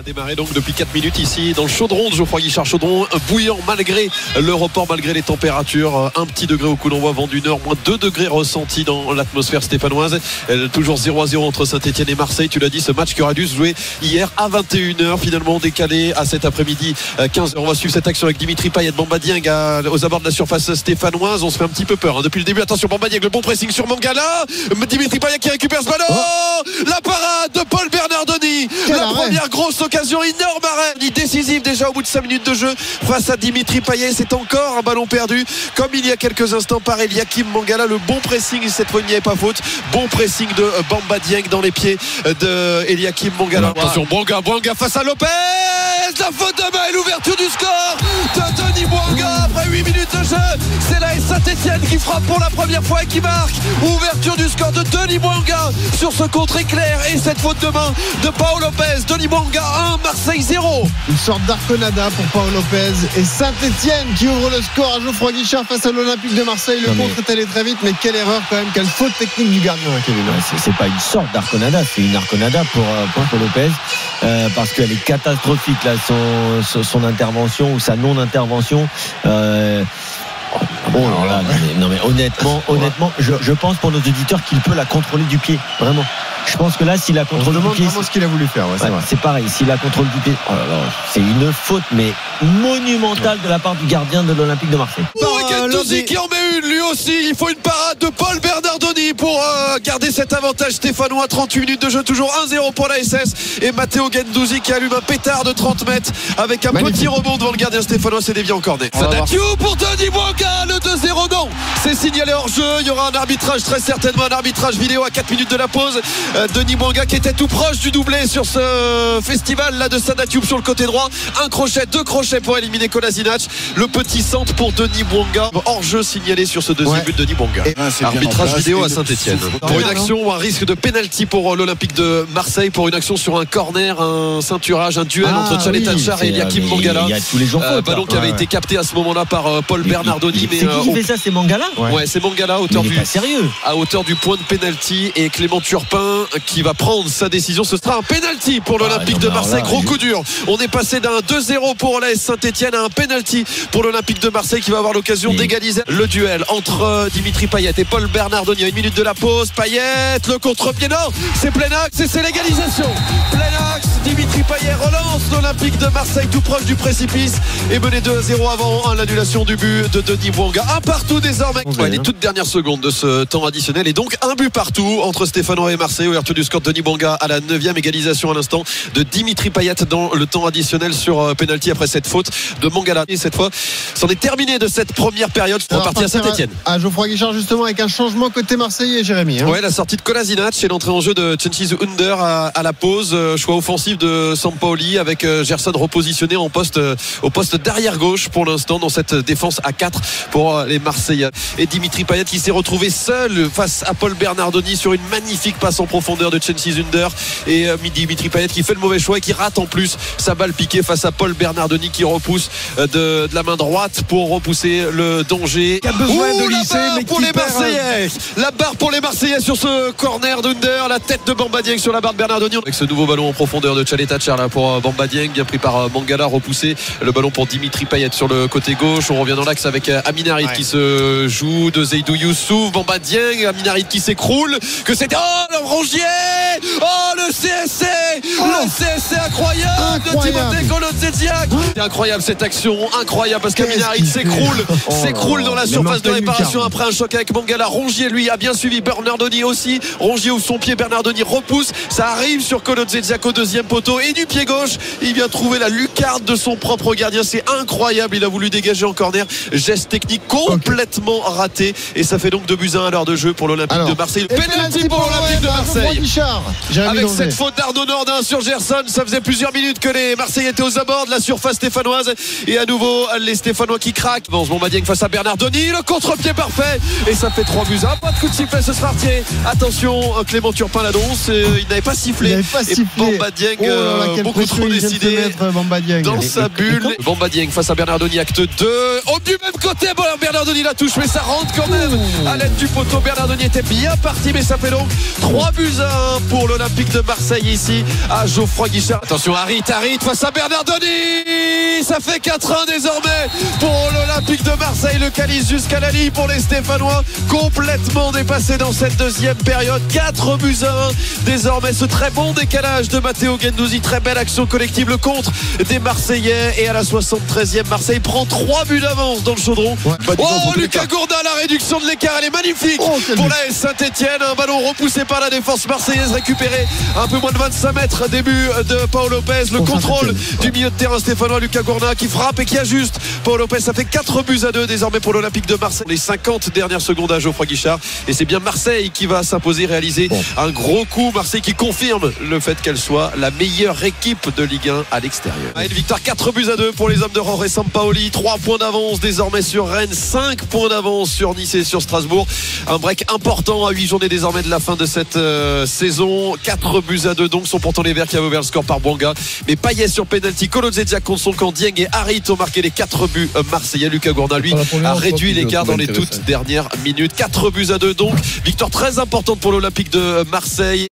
a démarré donc depuis 4 minutes ici dans le chaudron de Geoffroy Guichard. Chaudron bouillant malgré le report, malgré les températures. 1 petit degré au coup d'envoi, vent du nord, moins 2 degrés ressentis dans l'atmosphère stéphanoise. Toujours 0-0 entre Saint-Etienne et Marseille. Tu l'as dit, ce match qui aurait dû se jouer hier à 21h, finalement décalé à cet après-midi 15h. On va suivre cette action avec Dimitri Payet. Bamba Dieng aux abords de la surface stéphanoise. On se fait un petit peu peur depuis le début. Attention, Bamba Dieng, le bon pressing sur Mangala. Dimitri Payet qui récupère ce ballon. La parade de Paul Bernardoni. La première grosse occasion, énorme arrêt, décisive déjà au bout de 5 minutes de jeu face à Dimitri Payet. C'est encore un ballon perdu comme il y a quelques instants par Eliakim Mangala. Le bon pressing, cette fois il n'y avait pas faute. Bon pressing de Bamba Dieng dans les pieds de Eliakim Mangala. Attention, Bouanga face à Lopez. La faute de main et l'ouverture du score de Denis Bouanga après 8 minutes de jeu. C'est la Saint-Etienne qui frappe pour la première fois et qui marque. Ouverture du score de Denis Bouanga sur ce contre éclair et cette faute de main de Paolo Lopez. Denis Bouanga 1, Marseille 0. Une sorte d'arconada pour Paolo Lopez et Saint-Etienne qui ouvre le score à Geoffroy Guichard face à l'Olympique de Marseille. Le contre est allé très vite, mais quelle erreur quand même, quelle faute technique du gardien, Kevin. C'est pas une sorte d'arconada, c'est une arconada pour Lopez parce qu'elle est catastrophique là, son intervention ou sa non-intervention. Alors là, non mais honnêtement, je pense pour nos auditeurs qu'il peut la contrôler du pied, vraiment. Je pense que là, s'il la contrôle du pied, ce qu'il a voulu faire. C'est pareil. S'il la contrôle du pied, c'est une faute mais monumentale de la part du gardien de l'Olympique de Marseille. Gendouzi qui en met une lui aussi. Il faut une parade de Paul Bernardoni pour garder cet avantage stéphanois. 38 minutes de jeu, toujours 1-0 pour la SS. Et Matteo Gendouzi qui allume un pétard de 30 mètres avec un petit rebond devant le gardien stéphanois. C'est dévié en corner. Sadathiou pour Denis Bouanga. Le 2-0, non, c'est signalé hors jeu. Il y aura un arbitrage, très certainement un arbitrage vidéo à 4 minutes de la pause. Denis Bouanga qui était tout proche du doublé sur ce festival là de Sadathiou sur le côté droit. Un crochet, 2 crochets pour éliminer Kolasinac. Le petit centre pour Denis Bouanga. Hors jeu signalé sur ce deuxième but de Denis Bouanga. Arbitrage vidéo à Saint-Etienne. Pour une action, un risque de pénalty pour l'Olympique de Marseille. Pour une action sur un corner, un ceinturage, un duel entre Tchalet Tachar et Eliakim Mangala. Il y a tous les jours ballon qui avait été capté à ce moment-là par Paul Bernardoni. C'est qui fait ça? C'est Mangala? Ouais, c'est Mangala à hauteur du point de pénalty et Clément Turpin qui va prendre sa décision. Ce sera un pénalty pour l'Olympique de Marseille. Gros coup dur. On est passé d'un 2-0 pour l'AS Saint-Etienne à un pénalty pour l'Olympique de Marseille qui va avoir l'occasion d'égaliser le duel entre Dimitri Payet et Paul Bernardoni. À 1 minute de la pause, Payet, le contre-pied, non, c'est plein axe et c'est l'égalisation. Plein axe, Dimitri Payet relance l'Olympique de Marseille tout proche du précipice et mené 2-0 avant l'annulation du but de Denis Bouanga. Un partout désormais. Les toutes dernières secondes de ce temps additionnel et donc un but partout entre Stéphanois et Marseille. Ouverture du score de Denis Bouanga à la 9e, égalisation à l'instant de Dimitri Payet dans le temps additionnel sur penalty après cette faute de Mangala. Et cette fois, c'en est terminé de cette première période. C'est reparti à Saint-Etienne. À Geoffroy Guichard justement avec un changement côté marseillais, Jérémy. Ouais, la sortie de Kolasinac et l'entrée en jeu de Cengiz Under à la pause. Choix offensif de Sampaoli avec Gerson repositionné au poste d'arrière gauche pour l'instant dans cette défense à 4 pour les Marseillais. Et Dimitri Payet qui s'est retrouvé seul face à Paul Bernardoni sur une magnifique passe en profondeur de Cengiz Under et Dimitri Payet qui fait le mauvais choix et qui rate en plus sa balle piquée face à Paul Bernardoni qui repousse de la main droite pour repousser le danger. Il y a besoin de lycée, mais pour les Marseillais. La barre pour les Marseillais sur ce corner d'Under, la tête de Bamba Dieng sur la barre de Bernardoni avec ce nouveau ballon en profondeur de Tchalet Tachar là pour Bamba Dieng, bien pris par Mangala, repoussé le ballon pour Dimitri Payet sur le côté gauche. On revient dans l'axe avec Amin Harit qui se joue de Seydou Youssouf, Bamba Dieng, Amin Harit qui s'écroule, que c'était le Rongier, le CSC, le CSC incroyable de Timothée Kolodziejczak. C'est incroyable cette action, incroyable parce qu'Amin Harit s'écroule dans la surface de réparation après un choc avec Mangala. Rongier lui a bien suivi, Bernardoni aussi. Rongier ouvre son pied, Bernardoni repousse, ça arrive sur Kolodziejczak au deuxième poteau et du pied gauche il vient trouver la lucarne de son propre gardien. C'est incroyable, il a voulu dégager en corner, geste technique complètement raté et ça fait donc 2-1 à l'heure de jeu pour l'Olympique de Marseille. Pénalty pour l'Olympique de Marseille avec cette faute d'Arnaud Nordin sur Gerson. Ça faisait plusieurs minutes que les Marseillais étaient aux abords de la surface stéphanoise et à nouveau les Stéphanois qui craquent. Bamba Dieng face à Bernardoni, le contre-pied parfait et ça fait 3-1. Pas de coup de sifflet, ce sera retiré. Attention, Clément Turpin l'annonce, il n'avait pas sifflé. Et Bamba Dieng beaucoup trop décidé dans sa bulle. Bamba Dieng face à Bernardoni, acte 2. Au du même côté, Bernardoni la touche, mais ça rentre quand même à l'aide du poteau. Bernardoni était bien parti, mais ça fait donc 3-1 pour l'Olympique de Marseille ici à Geoffroy Guichard. Attention, Harit face à Bernardoni. Ça fait 4-1 désormais pour l'Olympique de Marseille. Le calice jusqu'à la ligne pour les Stéphanois, complètement dépassé dans cette deuxième période. 4-1 désormais. Ce très bon décalage de Matteo Guendouzi, très belle action collective, le contre des Marseillais. Et à la 73e, Marseille prend 3 buts d'avance dans le chaudron. Lucas Gourdin, la réduction de l'écart, elle est magnifique pour la Saint-Etienne. Un ballon repoussé par la défense marseillaise, récupéré un peu moins de 25 mètres. Début de Pau Lopez, le contrôle du milieu de terrain stéphanois, Lucas Gourdin qui frappe et qui ajuste. Pau Lopez, ça fait 4-2 désormais pour l'Olympique de Marseille. Les 50 dernières secondes à Geoffroy Guichard, et c'est bien Marseille qui va s'imposer, réaliser un gros coup. Marseille qui confirme le fait qu'elle soit la meilleure équipe de Ligue 1 à l'extérieur. Une victoire 4-2 pour les hommes de Jorge Sampaoli. 3 points d'avance désormais sur Rennes, 5 points d'avance sur Nice et sur Strasbourg. Un break important à 8 journées désormais de la fin de cette saison. 4-2 donc, sont pourtant les Verts qui avaient ouvert le score par Bouanga, mais Payet sur penalty, Kolodziejczak contre son camp, Dieng et Harit ont marqué les 4 buts marseillais. Lucas Gourdin lui a réduit l'écart dans les toutes dernières minutes. 4-2 donc, victoire très importante pour l'Olympique de Marseille.